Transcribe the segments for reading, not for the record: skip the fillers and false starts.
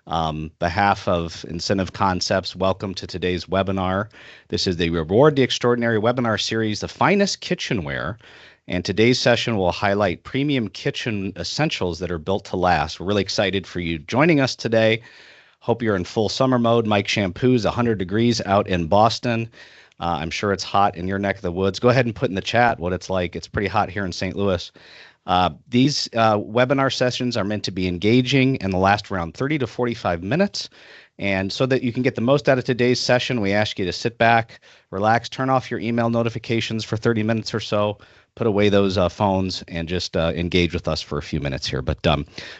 Behalf of Incentive Concepts, welcome to today's webinar. This is the Reward the Extraordinary webinar series, The Finest Kitchenware. And today's session will highlight premium kitchen essentials that are built to last. We're really excited for you joining us today. Hope you're in full summer mode. Mike Shampoo's 100 degrees out in Boston. I'm sure it's hot in your neck of the woods. Go ahead and put in the chat what it's like. It's pretty hot here in St. Louis. These webinar sessions are meant to be engaging and they'll last around 30 to 45 minutes. And so that you can get the most out of today's session, we ask you to sit back, relax, turn off your email notifications for 30 minutes or so, put away those phones, and just engage with us for a few minutes here. But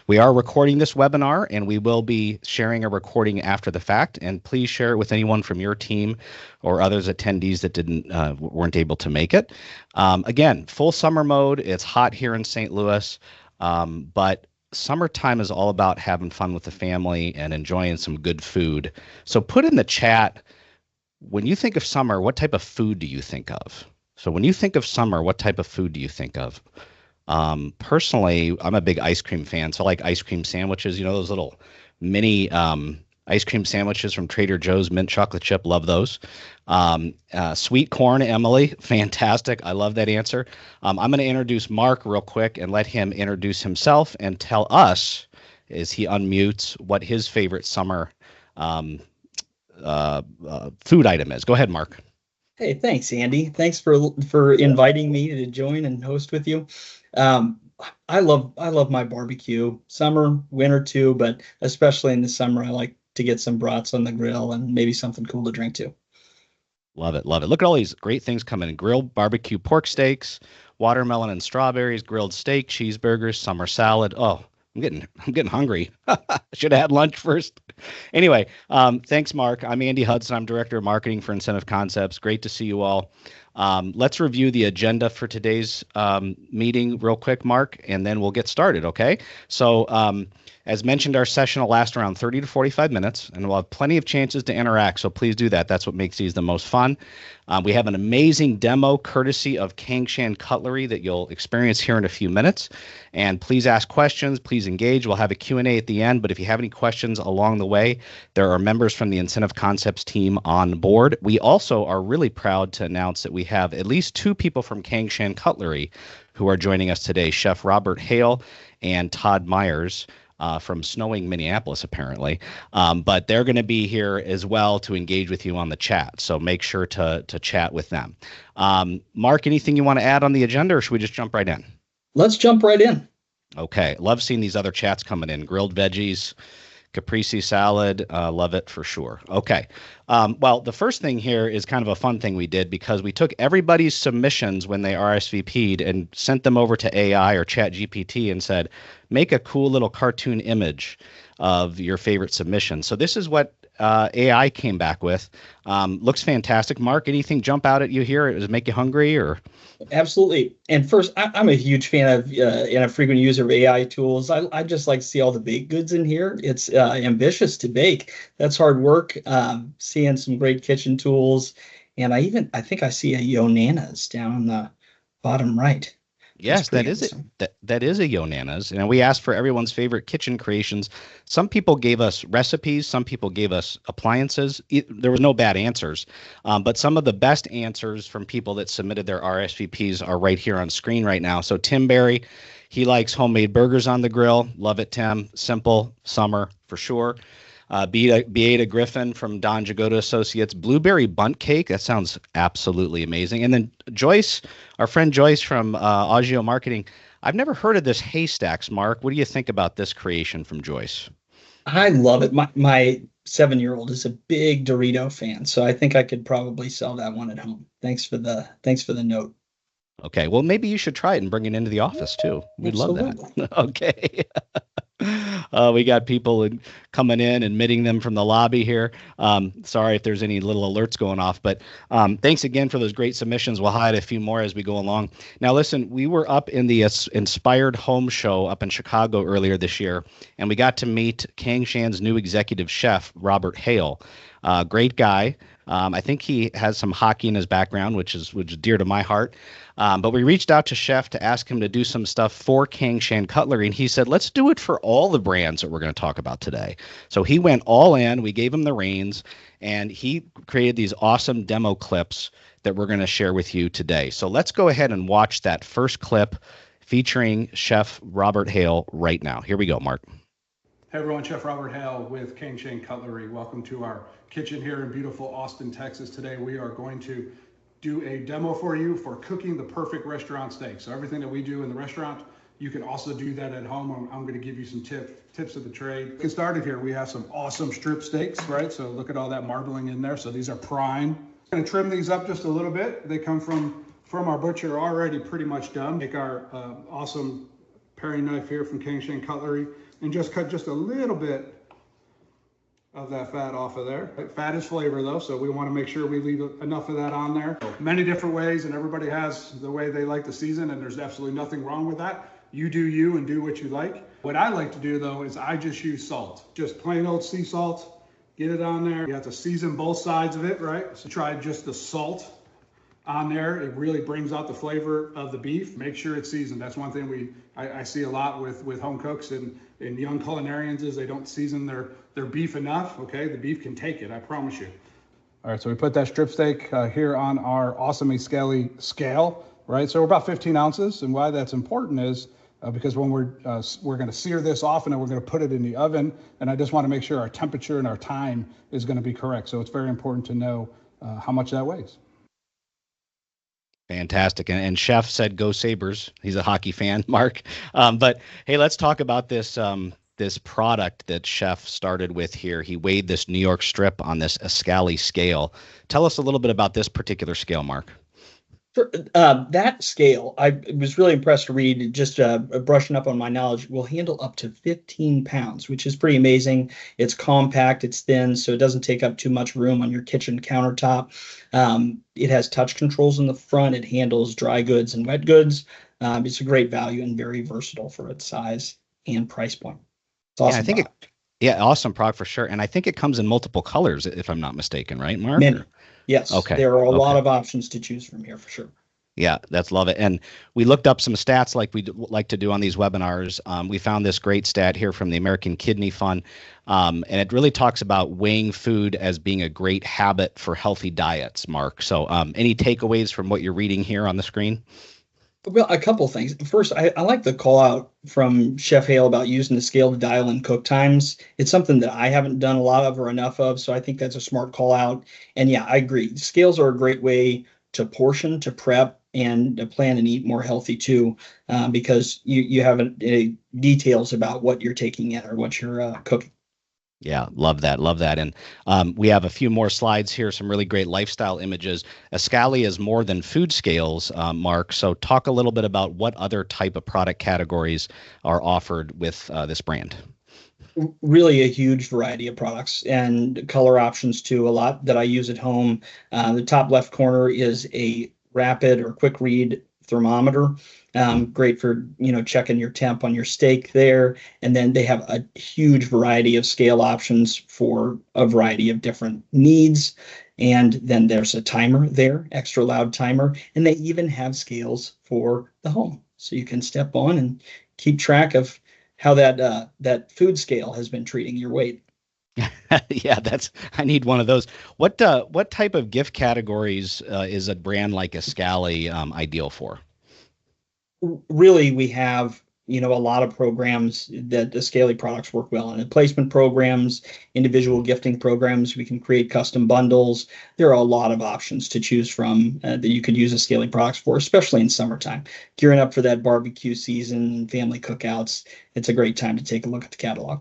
we are recording this webinar, and we will be sharing a recording after the fact. And please share it with anyone from your team or others attendees that weren't able to make it. Again, full summer mode. It's hot here in St. Louis, but summertime is all about having fun with the family and enjoying some good food. So put in the chat, when you think of summer, what type of food do you think of? So when you think of summer, what type of food do you think of? Personally, I'm a big ice cream fan, so I like ice cream sandwiches. You know, those little mini ice cream sandwiches from Trader Joe's, mint chocolate chip, love those. Sweet corn, Emily, fantastic. I love that answer. I'm going to introduce Mark real quick and let him introduce himself and tell us, as he unmutes, what his favorite summer food item is. Go ahead, Mark. Hey, thanks, Andy. Thanks for inviting me to join and host with you. I love my barbecue, summer, winter too, but especially in the summer, I like to get some brats on the grill and maybe something cool to drink too. Love it, love it. Look at all these great things coming in: grilled barbecue pork steaks, watermelon and strawberries, grilled steak, cheeseburgers, summer salad. Oh, I'm getting hungry. Should have had lunch first. Anyway, thanks, Mark. I'm Andy Hudson. I'm Director of Marketing for Incentive Concepts. Great to see you all. Let's review the agenda for today's meeting real quick, Mark, and then we'll get started, okay? So as mentioned, our session will last around 30 to 45 minutes, and we'll have plenty of chances to interact, so please do that. That's what makes these the most fun. We have an amazing demo courtesy of Cangshan Cutlery that you'll experience here in a few minutes. And please ask questions, please engage. We'll have a Q&A at the end, but if you have any questions along the way, there are members from the Incentive Concepts team on board. We also are really proud to announce that we have at least 2 people from Cangshan Cutlery who are joining us today, Chef Robert Hale and Todd Myers. From snowing Minneapolis, apparently. But they're going to be here as well to engage with you on the chat. So make sure to chat with them. Mark, anything you want to add on the agenda, or should we just jump right in? Let's jump right in. Okay. Love seeing these other chats coming in. Grilled veggies, caprese salad. Love it for sure. Okay. Well, the first thing here is kind of a fun thing we did, because we took everybody's submissions when they RSVP'd and sent them over to AI or ChatGPT and said, make a cool little cartoon image of your favorite submission. So this is what AI came back with. Looks fantastic. Mark, anything jump out at you here? Does it make you hungry or? Absolutely. And first, I'm a huge fan of and a frequent user of AI tools. I just like to see all the baked goods in here. It's ambitious to bake. That's hard work. Seeing some great kitchen tools. And I think I see a Yonana's down on the bottom right. Yes, that is it. That is a Yonana's. And we asked for everyone's favorite kitchen creations. Some people gave us recipes. Some people gave us appliances. There was no bad answers. But some of the best answers from people that submitted their RSVPs are right here on screen right now. So Tim Berry, he likes homemade burgers on the grill. Love it, Tim. Simple, summer for sure. Beata Griffin from Don Jagoda Associates, blueberry bunt cake. That sounds absolutely amazing. And then Joyce, our friend Joyce from Augio Marketing. I've never heard of this haystacks, Mark. What do you think about this creation from Joyce? I love it. My 7-year-old is a big Dorito fan, so I think I could probably sell that one at home. Thanks for the note. Okay, well, maybe you should try it and bring it into the office too. We'd love that. Okay. We got people coming in and admitting them from the lobby here. Sorry if there's any little alerts going off, but thanks again for those great submissions. We'll highlight a few more as we go along. Now, listen, we were up in the Inspired Home Show up in Chicago earlier this year, and we got to meet Cangshan's new executive chef, Robert Hale. Great guy. I think he has some hockey in his background, which is dear to my heart. But we reached out to Chef to ask him to do some stuff for Cangshan Cutlery, and he said, let's do it for all the brands that we're going to talk about today. So he went all in. We gave him the reins, and he created these awesome demo clips that we're going to share with you today. So let's go ahead and watch that first clip featuring Chef Robert Hale right now. Here we go, Mark. Hey everyone, Chef Robert Hale with Cangshan Cutlery. Welcome to our kitchen here in beautiful Austin, Texas. Today we are going to do a demo for you for cooking the perfect restaurant steak. So everything that we do in the restaurant, you can also do that at home. I'm going to give you some tips of the trade. Get started here. We have some awesome strip steaks, right? So look at all that marbling in there. So these are prime. I'm going to trim these up just a little bit. They come from our butcher already pretty much done. Take our awesome paring knife here from Cangshan Cutlery and just cut just a little bit of that fat off of there. Fat is flavor though, so we want to make sure we leave enough of that on there. So many different ways, and everybody has the way they like to season, and there's absolutely nothing wrong with that. You do you and do what you like. What I like to do though is I just use salt, just plain old sea salt. Get it on there. You have to season both sides of it, right? So try just the salt on there. It really brings out the flavor of the beef. Make sure it's seasoned. That's one thing I see a lot with home cooks and young culinarians is they don't season their beef enough. Okay, the beef can take it, I promise you. All right, so we put that strip steak here on our awesome Escali scale, right? So we're about 15 ounces, and why that's important is because when we're going to sear this off and then we're going to put it in the oven, and I just want to make sure our temperature and our time is going to be correct. So it's very important to know how much that weighs. Fantastic. And Chef said, go Sabres. He's a hockey fan, Mark. But hey, let's talk about this this product that Chef started with here. He weighed this New York strip on this Escali scale. Tell us a little bit about this particular scale, Mark. Sure. That scale, I was really impressed to read, just brushing up on my knowledge, will handle up to 15 pounds, which is pretty amazing. It's compact, it's thin, so it doesn't take up too much room on your kitchen countertop. It has touch controls in the front. It handles dry goods and wet goods. It's a great value and very versatile for its size and price point. It's awesome. Yeah, I think awesome product for sure. And I think it comes in multiple colors, if I'm not mistaken, right, Mark? Many. Yes. Okay. There are a lot of options to choose from here for sure. Yeah, love it. And we looked up some stats like we like to do on these webinars. We found this great stat here from the American Kidney Fund. And it really talks about weighing food as being a great habit for healthy diets, Mark. So any takeaways from what you're reading here on the screen? Well, a couple of things. First, I like the call out from Chef Hale about using the scale to dial in cook times. It's something that I haven't done a lot of or enough of, so I think that's a smart call out. And yeah, I agree. Scales are a great way to portion, to prep, and to plan and eat more healthy too, because you have details about what you're taking in or what you're cooking. Yeah, love that. And we have a few more slides here, some really great lifestyle images. Escali is more than food scales, Mark. So talk a little bit about what other type of product categories are offered with this brand. Really a huge variety of products and color options too, a lot that I use at home. The top left corner is a rapid or quick read thermometer. Great for, checking your temp on your steak there. And then they have a huge variety of scale options for a variety of different needs. And then there's a timer there, extra loud timer. And they even have scales for the home. So you can step on and keep track of how that food scale has been treating your weight. Yeah, I need one of those. What type of gift categories is a brand like Escali ideal for? Really, we have a lot of programs that the Escali products work well in. Placement programs, individual gifting programs. We can create custom bundles. There are a lot of options to choose from that you could use Escali products for, especially in summertime. Gearing up for that barbecue season, family cookouts. It's a great time to take a look at the catalog.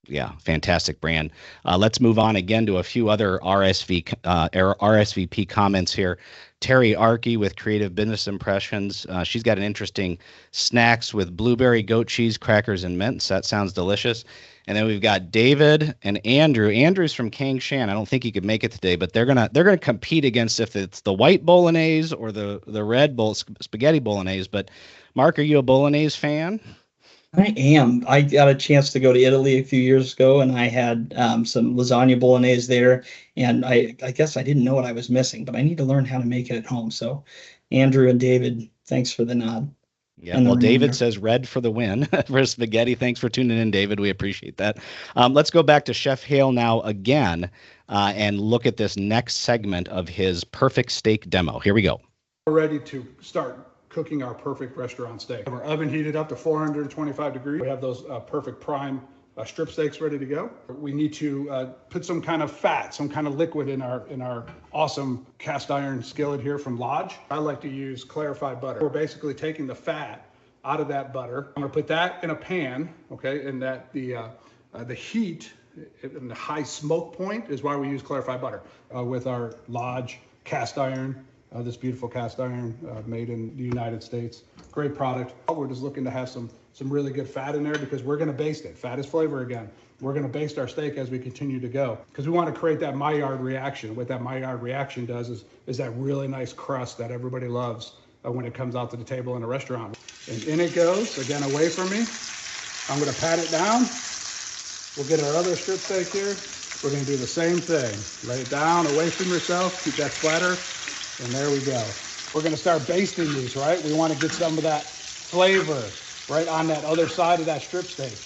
Yeah, fantastic brand. Let's move on again to a few other RSVP comments here. Terry Arkey with Creative Business Impressions. She's got an interesting snacks with blueberry, goat cheese, crackers, and mints. That sounds delicious. And then we've got David and Andrew. Andrew's from Cangshan. I don't think he could make it today, but they're gonna compete against if it's the white bolognese or the red spaghetti bolognese. But Mark, are you a bolognese fan? I am. I got a chance to go to Italy a few years ago, and I had some lasagna bolognese there. And I guess I didn't know what I was missing, but I need to learn how to make it at home. So, Andrew and David, thanks for the nod Yeah, and the well, David reminder. says red for the win for spaghetti. Thanks for tuning in, David. We appreciate that. Let's go back to Chef Hale now again and look at this next segment of his perfect steak demo. Here we go. We're ready to start cooking our perfect restaurant steak. Our oven heated up to 425 degrees. We have those perfect prime strip steaks ready to go. We need to put some kind of fat, some kind of liquid in our awesome cast iron skillet here from Lodge. I like to use clarified butter. We're basically taking the fat out of that butter. I'm gonna put that in a pan, okay, and that the heat and the high smoke point is why we use clarified butter with our Lodge cast iron. This beautiful cast iron made in the United States. Great product. We're just looking to have some really good fat in there because we're gonna baste it. Fat is flavor again. We're gonna baste our steak as we continue to go because we wanna create that Maillard reaction. What that Maillard reaction does is that really nice crust that everybody loves when it comes out to the table in a restaurant. And in it goes, again, away from me. I'm gonna pat it down. We'll get our other strip steak here. We're gonna do the same thing. Lay it down, away from yourself, keep that splatter. And there we go. We're gonna start basting these, right? We wanna get some of that flavor right on that other side of that strip steak.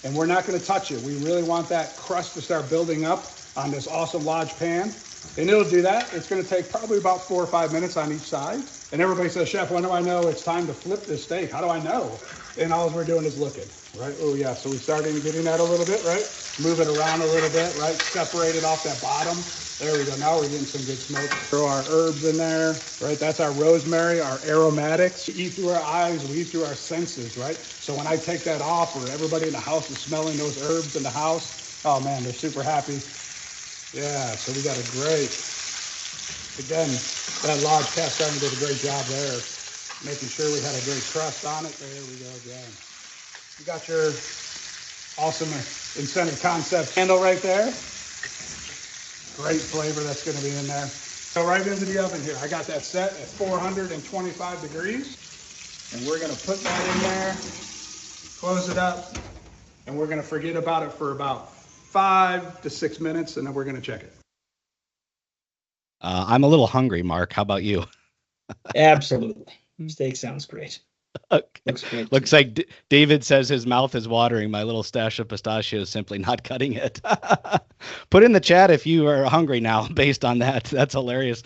And we're not gonna touch it. We really want that crust to start building up on this awesome Lodge pan. And it'll do that. It's gonna take probably about 4 or 5 minutes on each side. And everybody says, Chef, when do I know it's time to flip this steak? How do I know? And all we're doing is looking, right? Oh yeah, so we started getting that a little bit, right? Move it around a little bit, right? Separate it off that bottom. There we go. Now we're getting some good smoke. Throw our herbs in there, right? That's our rosemary, our aromatics. We eat through our eyes, we eat through our senses, right? So when I take that off, or everybody in the house is smelling those herbs in the house, oh man, they're super happy. Yeah, so we got a great, again, that Lodge cast iron did a great job there, making sure we had a great crust on it. There we go again. You got your awesome incentive concept handle right there. Great flavor that's going to be in there. So right into the oven here. I got that set at 425 degrees. And we're going to put that in there, close it up, and we're going to forget about it for about 5 to 6 minutes, and then we're going to check it. I'm a little hungry, Mark. How about you? Absolutely. Steak sounds great. Okay. Looks great. Looks like David says his mouth is watering. My little stash of pistachio is simply not cutting it. Put in the chat if you are hungry now based on that. That's hilarious.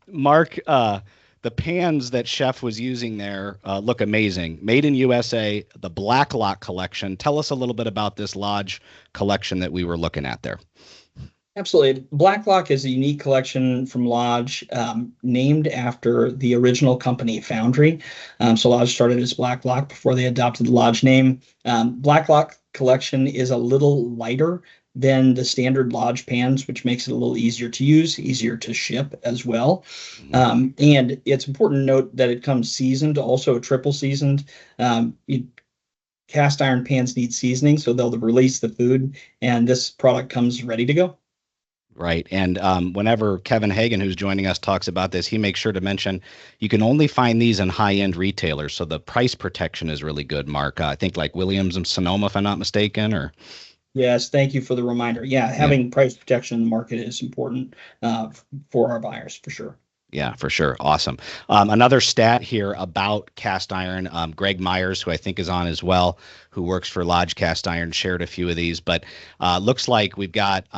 Mark, the pans that Chef was using there look amazing. Made in USA, the Black Lock collection. Tell us a little bit about this Lodge collection that we were looking at there. Absolutely. Blacklock is a unique collection from Lodge, named after the original company Foundry. So Lodge started as Blacklock before they adopted the Lodge name. Blacklock collection is a little lighter than the standard Lodge pans, which makes it a little easier to use, easier to ship as well. And it's important to note that it comes seasoned, also triple seasoned. Cast iron pans need seasoning, so they'll release the food, and this product comes ready to go. Right. And whenever Kevin Hagan, who's joining us, talks about this, he makes sure to mention you can only find these in high-end retailers. So the price protection is really good, Mark. I think like Williams and Sonoma, if I'm not mistaken, or. Yes, thank you for the reminder. Yeah, having price protection in the market is important for our buyers, for sure. Yeah, for sure. Awesome. Another stat here about cast iron. Greg Myers, who I think is on as well, who works for Lodge Cast Iron, shared a few of these. But looks like we've got,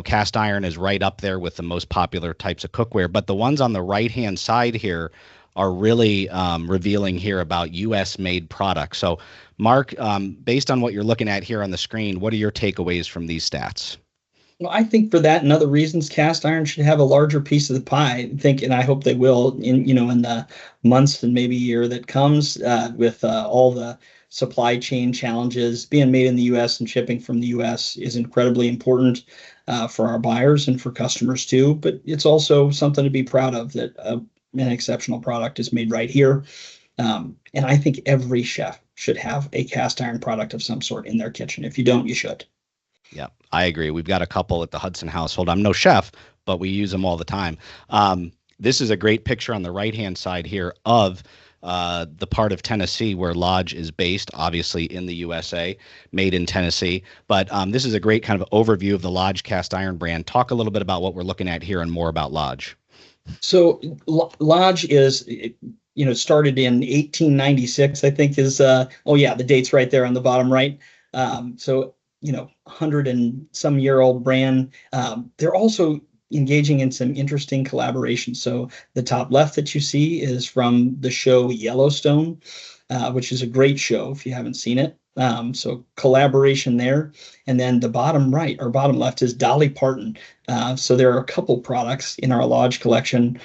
cast iron is right up there with the most popular types of cookware. But the ones on the right-hand side here are really revealing here about U.S.-made products. So, Mark, based on what you're looking at here on the screen, what are your takeaways from these stats? Well, I think for that and other reasons, cast iron should have a larger piece of the pie. I think, and I hope they will in the months and maybe year that comes with all the supply chain challenges. Being made in the U.S. and shipping from the U.S. is incredibly important for our buyers and for customers too. But it's also something to be proud of that an exceptional product is made right here. And I think every chef should have a cast iron product of some sort in their kitchen. If you don't, you should. Yeah, I agree. We've got a couple at the Hudson household. I'm no chef, but we use them all the time. This is a great picture on the right-hand side here of the part of Tennessee where Lodge is based, obviously in the USA, made in Tennessee. But this is a great kind of overview of the Lodge cast iron brand. Talk a little bit about what we're looking at here and more about Lodge. So Lodge is, started in 1896, I think is, oh yeah, the date's right there on the bottom right. So, 100 and some year old brand. They're also engaging in some interesting collaborations. So the top left that you see is from the show Yellowstone, which is a great show if you haven't seen it. So collaboration there. And then the bottom right or bottom left is Dolly Parton. So there are a couple products in our Lodge collection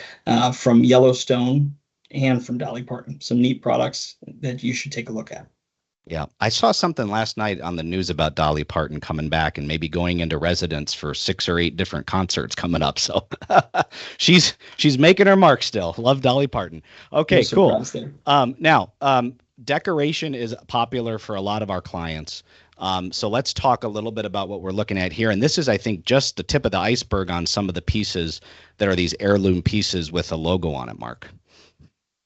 from Yellowstone and from Dolly Parton. Some neat products that you should take a look at. Yeah, I saw something last night on the news about Dolly Parton coming back and maybe going into residence for 6 or 8 different concerts coming up. So she's making her mark still. Love Dolly Parton. Okay, cool. Now, decoration is popular for a lot of our clients. So let's talk a little bit about what we're looking at here. And this is, I think, just the tip of the iceberg on some of the pieces that are these heirloom pieces with a logo on it, Mark.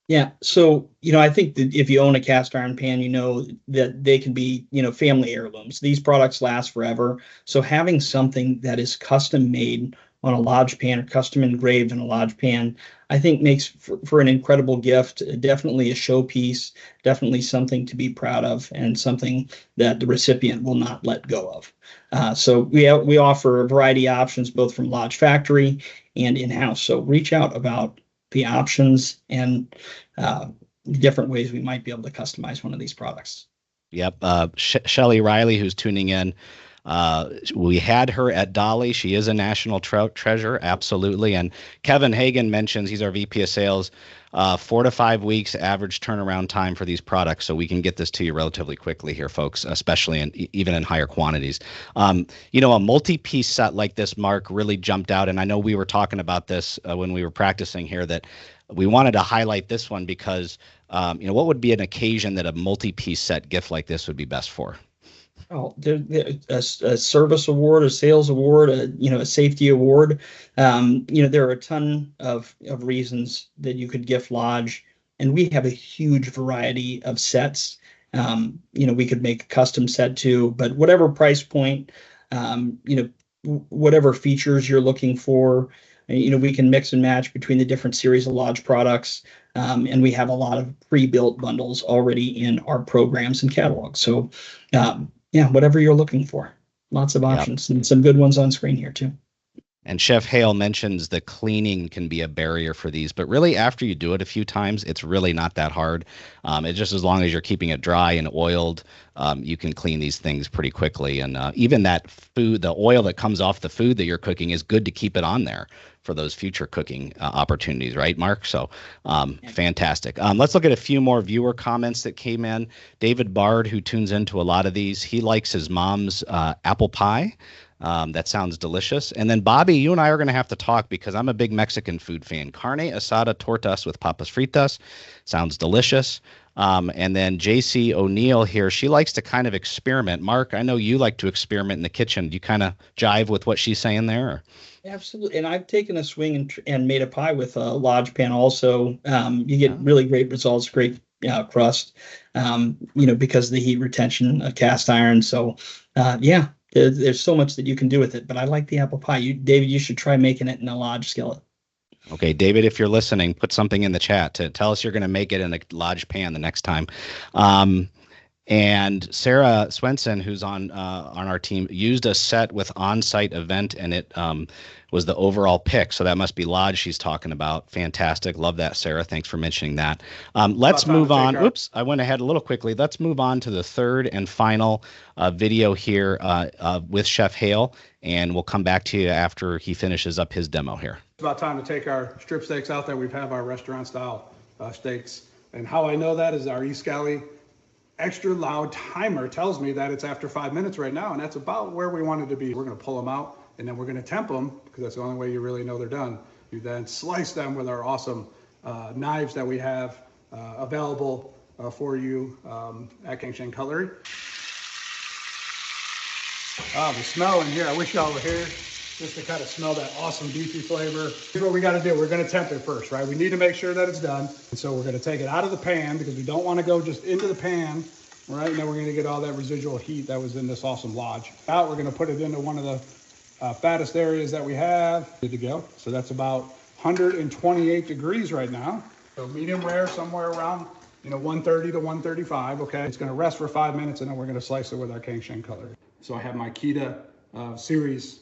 Yeah. So, I think that if you own a cast iron pan, that they can be, family heirlooms. These products last forever. So having something that is custom made on a Lodge pan or custom engraved in a Lodge pan, I think makes for an incredible gift. Definitely a showpiece, definitely something to be proud of and something that the recipient will not let go of. So we offer a variety of options, both from Lodge Factory and in-house. So reach out about the options and different ways we might be able to customize one of these products. Yep. Shelly Riley, who's tuning in, we had her at Dolly. She is a national treasure. Absolutely. And Kevin Hagan mentions, he's our VP of sales, 4 to 5 weeks average turnaround time for these products. So we can get this to you relatively quickly here, folks, especially even in higher quantities. A multi-piece set like this, Mark, really jumped out. And I know we were talking about this when we were practicing here, that we wanted to highlight this one because, what would be an occasion that a multi-piece set gift like this would be best for? Oh, a service award, a sales award, a safety award. There are a ton of reasons that you could gift Lodge, and we have a huge variety of sets. We could make a custom set too, but whatever price point, whatever features you're looking for, we can mix and match between the different series of Lodge products. And we have a lot of pre-built bundles already in our programs and catalogs. So, whatever you're looking for, lots of options and some good ones on screen here too. And Chef Hale mentions the cleaning can be a barrier for these, but really after you do it a few times, it's really not that hard. It's just as long as you're keeping it dry and oiled, you can clean these things pretty quickly. And even that food, the oil that comes off the food that you're cooking is good to keep it on there for those future cooking opportunities, right, Mark? So fantastic. Let's look at a few more viewer comments that came in. David Bard, who tunes into a lot of these, he likes his mom's apple pie. That sounds delicious. And then Bobby, you and I are going to have to talk because I'm a big Mexican food fan. Carne asada tortas with papas fritas sounds delicious. And then JC O'Neill here, she likes to kind of experiment. Mark, I know you like to experiment in the kitchen. Do you kind of jive with what she's saying there? Or? Absolutely. And I've taken a swing and made a pie with a Lodge pan also. You get really great results, great crust, because of the heat retention of cast iron. So, there's so much that you can do with it. But I like the apple pie. David, you should try making it in a Lodge skillet. Okay, David, if you're listening, put something in the chat to tell us you're going to make it in a Lodge pan the next time. And Sarah Swenson, who's on our team, used a set with on-site event, and it was the overall pick. So that must be Lodge she's talking about. Fantastic. Love that, Sarah. Thanks for mentioning that. Let's move on. Oops, I went ahead a little quickly. Let's move on to the third and final video here with Chef Hale, and we'll come back to you after he finishes up his demo here. It's about time to take our strip steaks out there. We've have our restaurant-style steaks. And how I know that is our Escali extra loud timer tells me that it's after 5 minutes right now, and that's about where we wanted to be. We're going to pull them out, and then we're going to temp them, because that's the only way you really know they're done. You then slice them with our awesome knives that we have available for you at Cangshan Cutlery. The smell in here, I wish y'all were here. just to kind of smell that awesome beefy flavor. Here's what we got to do. We're going to temp it first, right? We need to make sure that it's done. And so we're going to take it out of the pan because we don't want to go just into the pan, right? And then we're going to get all that residual heat that was in this awesome lodge. Out, we're going to put it into one of the fattest areas that we have. Good to go. So that's about 128 degrees right now. So medium rare, somewhere around 130 to 135. Okay, it's going to rest for 5 minutes, and then we're going to slice it with our Cangshan Cutlery. So I have my Kita series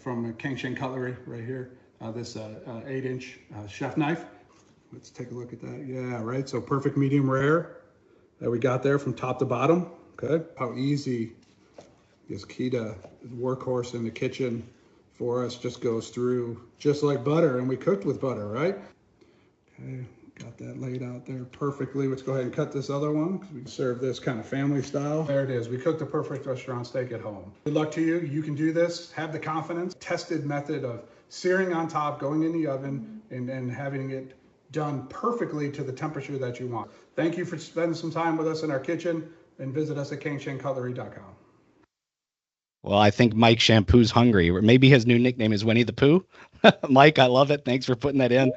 from Cangshan Cutlery right here. This 8-inch chef knife. Let's take a look at that. Yeah, right. So perfect medium rare that we got there from top to bottom. Okay, how easy this Kita workhorse in the kitchen for us, just goes through just like butter, and we cooked with butter, right? Okay, got that laid out there perfectly. Let's go ahead and cut this other one because we can serve this kind of family style. There it is. We cooked the perfect restaurant steak at home. Good luck to you. You can do this. Have the confidence. Tested method of searing on top, going in the oven, and having it done perfectly to the temperature that you want. Thank you for spending some time with us in our kitchen, and visit us at KangshanCutlery.com. Well, I think Mike Shampoo's hungry, or maybe his new nickname is Winnie the Pooh. Mike, I love it. Thanks for putting that in.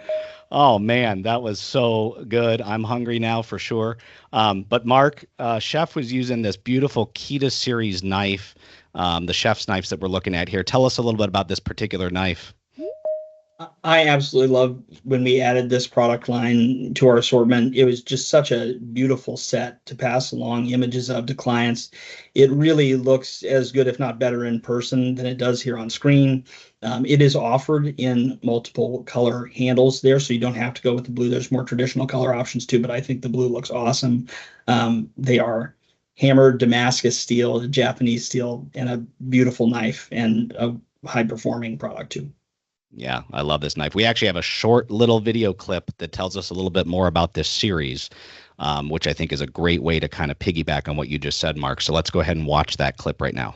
Oh, man, that was so good. I'm hungry now for sure. But Mark, Chef was using this beautiful Kita series knife, the chef's knives that we're looking at here. Tell us a little bit about this particular knife. I absolutely love when we added this product line to our assortment. It was just such a beautiful set to pass along images of to clients. It really looks as good, if not better, in person than it does here on screen. It is offered in multiple color handles there, so you don't have to go with the blue. There's more traditional color options too, but I think the blue looks awesome. They are hammered Damascus steel, Japanese steel, and a beautiful knife and a high-performing product too. Yeah, I love this knife. We actually have a short little video clip that tells us a little bit more about this series, which I think is a great way to kind of piggyback on what you just said, Mark. So let's go ahead and watch that clip right now.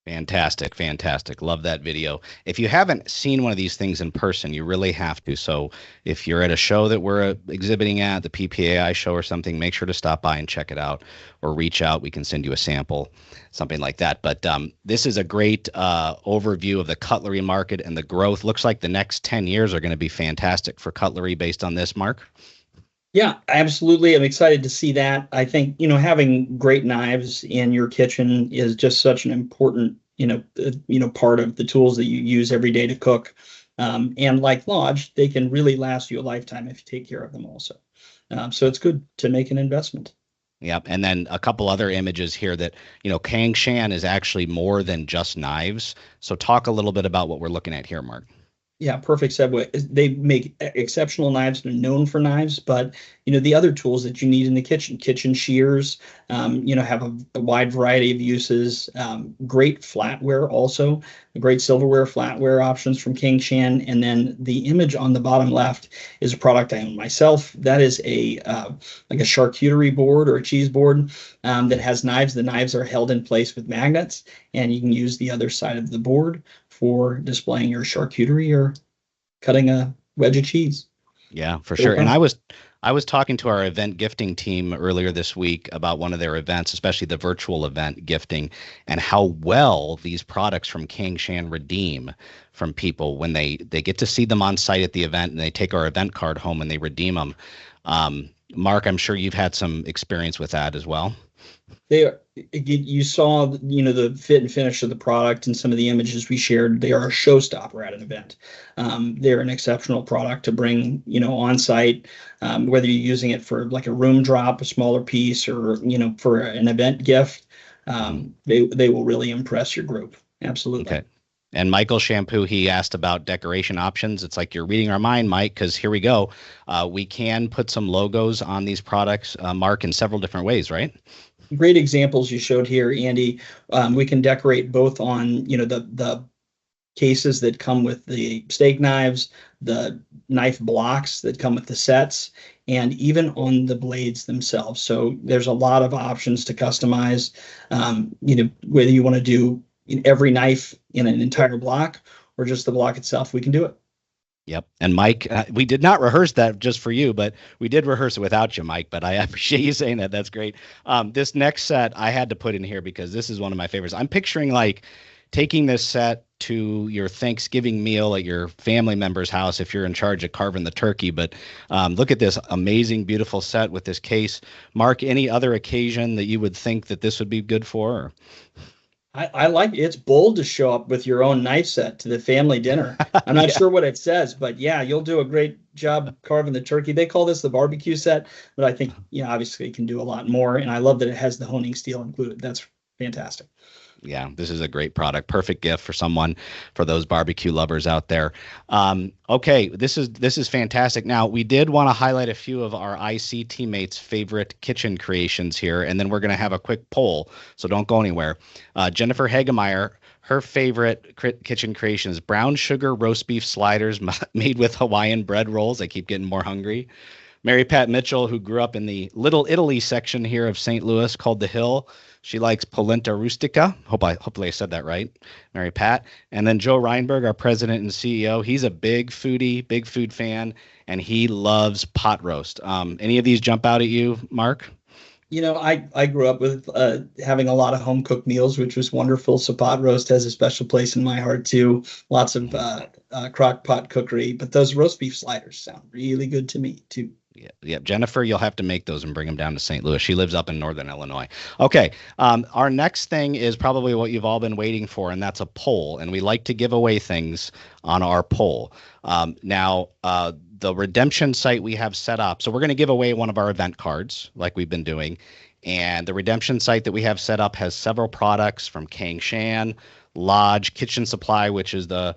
Fantastic, fantastic. Love that video. If you haven't seen one of these things in person, you really have to. So if you're at a show that we're exhibiting at, the PPAI show or something, make sure to stop by and check it out, or reach out. We can send you a sample, something like that. But this is a great overview of the cutlery market and the growth. Looks like the next 10 years are going to be fantastic for cutlery based on this, Mark. Yeah, absolutely. I'm excited to see that. I think, having great knives in your kitchen is just such an important, part of the tools that you use every day to cook. And like Lodge, they can really last you a lifetime if you take care of them also. So it's good to make an investment. Yep. And then a couple other images here that, Cangshan is actually more than just knives. So talk a little bit about what we're looking at here, Mark. Yeah, perfect segue. They make exceptional knives. They're known for knives, but the other tools that you need in the kitchen shears, have a wide variety of uses. Great flatware also, great silverware, flatware options from Cangshan. And then the image on the bottom left is a product I own myself. That is like a charcuterie board or a cheese board that has knives. The knives are held in place with magnets, and you can use the other side of the board for displaying your charcuterie or cutting a wedge of cheese. Yeah, for sure. And I was talking to our event gifting team earlier this week about one of their events, especially the virtual event gifting, and how well these products from Cangshan redeem from people when they get to see them on site at the event, and they take our event card home and they redeem them. Mark, I'm sure you've had some experience with that as well. You saw, the fit and finish of the product and some of the images we shared. They are a showstopper at an event. They're an exceptional product to bring, on site, whether you're using it for like a room drop, a smaller piece, or, for an event gift. They will really impress your group. Absolutely. Okay. And Michael Shampoo, he asked about decoration options. It's like you're reading our mind, Mike, because here we go. We can put some logos on these products, Mark, in several different ways, right? great examples you showed here, Andy. We can decorate both on, the cases that come with the steak knives, the knife blocks that come with the sets, and even on the blades themselves. So there's a lot of options to customize. Whether you want to do every knife in an entire block or just the block itself, we can do it. Yep. And Mike, we did not rehearse that just for you, but we did rehearse it without you, Mike. But I appreciate you saying that. That's great. This next set I had to put in here because this is one of my favorites. I'm picturing like taking this set to your Thanksgiving meal at your family member's house if you're in charge of carving the turkey. But look at this amazing, beautiful set with this case. Mark, any other occasion that you would think that this would be good for? Or? I like it's bold to show up with your own knife set to the family dinner. I'm not sure what it says, but yeah, you'll do a great job carving the turkey. They call this the barbecue set, but I think, obviously it can do a lot more. And I love that it has the honing steel included. That's fantastic. Yeah, this is a great product. Perfect gift for someone, for those barbecue lovers out there. Okay, this is fantastic. Now, we did want to highlight a few of our IC teammates' favorite kitchen creations here, and then we're going to have a quick poll, so don't go anywhere. Jennifer Hagemeyer, her favorite kitchen creation is brown sugar roast beef sliders made with Hawaiian bread rolls. I keep getting more hungry. Mary Pat Mitchell, who grew up in the Little Italy section here of St. Louis called the Hill. She likes polenta rustica. Hopefully I said that right, Mary Pat. And then Joe Reinberg, our president and CEO. He's a big foodie, big food fan, and he loves pot roast. Any of these jump out at you, Mark? I grew up with having a lot of home cooked meals, which was wonderful. So pot roast has a special place in my heart too. Lots of crock pot cookery, but those roast beef sliders sound really good to me too. Yeah. Jennifer, you'll have to make those and bring them down to St. Louis. She lives up in Northern Illinois. Okay. Our next thing is probably what you've all been waiting for, and that's a poll. And we like to give away things on our poll. Now, the redemption site we have set up. So we're going to give away one of our event cards like we've been doing. And the redemption site that we have set up has several products from Cangshan, Lodge, Kitchen Supply, which is the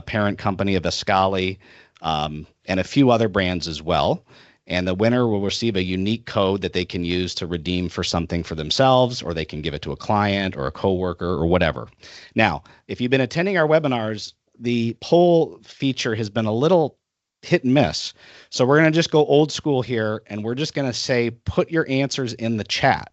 parent company of Escali, and a few other brands as well. And the winner will receive a unique code that they can use to redeem for something for themselves, or they can give it to a client or a coworker or whatever. Now, if you've been attending our webinars, the poll feature has been a little hit and miss. So we're going to just go old school here, and we're just going to say, put your answers in the chat.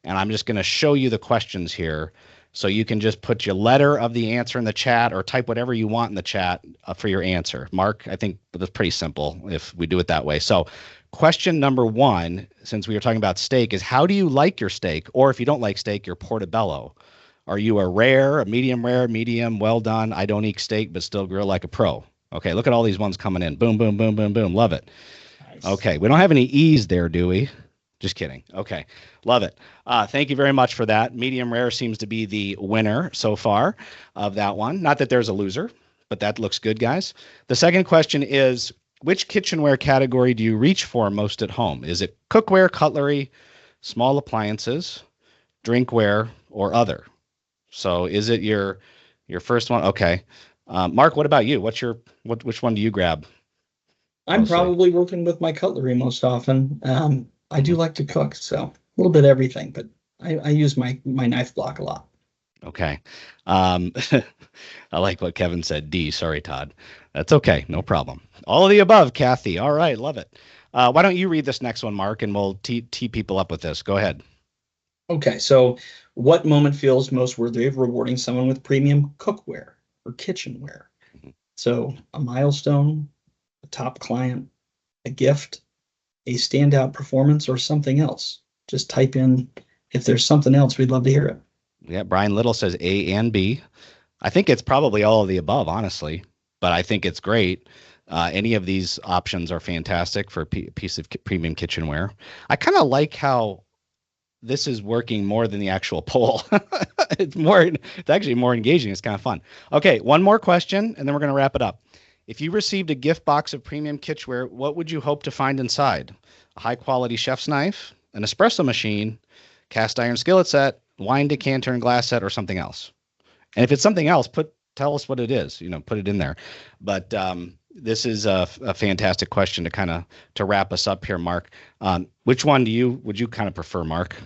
And I'm just going to show you the questions here. So you can just put your letter of the answer in the chat or type whatever you want in the chat for your answer. Mark, I think that's pretty simple if we do it that way. So question number 1, since we were talking about steak, is how do you like your steak? Or if you don't like steak, your portobello. Are you a rare, medium, well done? I don't eat steak, but still grill like a pro. Okay, look at all these ones coming in. Boom, boom, boom, boom, boom. Love it. Nice. Okay, we don't have any E's there, do we? Just kidding. Okay, love it. Thank you very much for that. Medium rare seems to be the winner so far of that one. Not that there's a loser, but that looks good, guys. The second question is, which kitchenware category do you reach for most at home? Is it cookware, cutlery, small appliances, drinkware, or other? So is it your first one? Okay. Mark, what about you? Which one do you grab? I'm probably working with my cutlery most often. I do like to cook, so a little bit of everything, but I use my knife block a lot. Okay. I like what Kevin said. D. Sorry, Todd. That's okay. No problem. All of the above, Kathy. All right. Love it. Why don't you read this next one, Mark, and we'll tee people up with this. Go ahead. Okay. So what moment feels most worthy of rewarding someone with premium cookware or kitchenware? Mm-hmm. So a milestone, a top client, a gift, a standout performance, or something else. Just type in if there's something else. We'd love to hear it. Yeah, Brian Little says A and B. I think it's probably all of the above, honestly, but I think it's great. Any of these options are fantastic for a piece of premium kitchenware. I kind of like how this is working more than the actual poll. It's actually more engaging. It's kind of fun. Okay, one more question, and then we're going to wrap it up. If you received a gift box of premium kitchenware, what would you hope to find inside? A high-quality chef's knife, an espresso machine, cast iron skillet set, wine decanter and glass set, or something else? And if it's something else, tell us what it is. Put it in there. But this is a fantastic question to wrap us up here, Mark. Which one would you kind of prefer, Mark?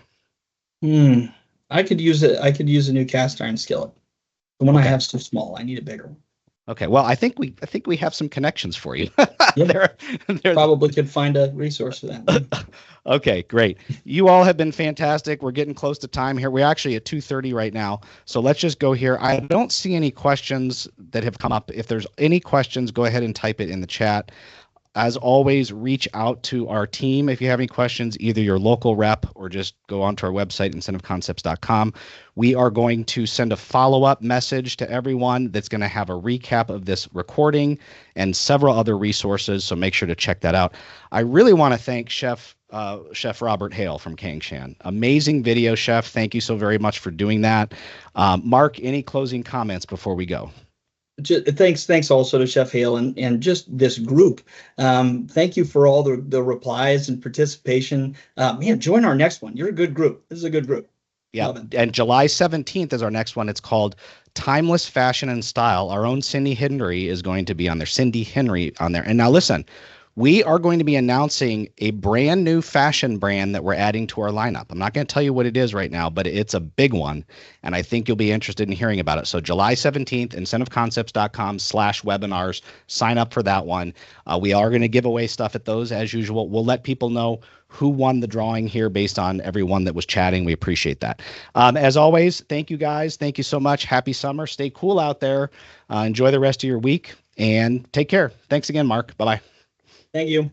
Hmm. I could use it. I could use a new cast iron skillet. The one I Okay. have is too small. I need a bigger one. Okay. Well, I think we have some connections for you. Yeah, there, there. probably could find a resource for that. Yeah. Okay, great. You all have been fantastic. We're getting close to time here. We're actually at 2:30 right now. So let's just go here. I don't see any questions that have come up. If there's any questions, go ahead and type it in the chat. As always, reach out to our team if you have any questions, either your local rep or just go onto our website, incentiveconcepts.com. We are going to send a follow-up message to everyone that's going to have a recap of this recording and several other resources, so make sure to check that out. I really want to thank Chef Robert Hale from Cangshan. Amazing video, Chef. Thank you so very much for doing that. Mark, any closing comments before we go? Thanks also to Chef Hale and just this group. Thank you for all the replies and participation. Man, join our next one. You're a good group. This is a good group. Yeah, and July 17th is our next one. It's called Timeless Fashion and Style. Our own Cindy Henry is going to be on there. Cindy Henry on there. And now listen, we are going to be announcing a brand new fashion brand that we're adding to our lineup. I'm not going to tell you what it is right now, but it's a big one, and I think you'll be interested in hearing about it. So July 17th, incentiveconcepts.com/webinars. Sign up for that one. We are going to give away stuff at those as usual. We'll let people know who won the drawing here based on everyone that was chatting. We appreciate that. As always, thank you guys. Thank you so much. Happy summer. Stay cool out there. Enjoy the rest of your week and take care. Thanks again, Mark. Bye-bye. Thank you.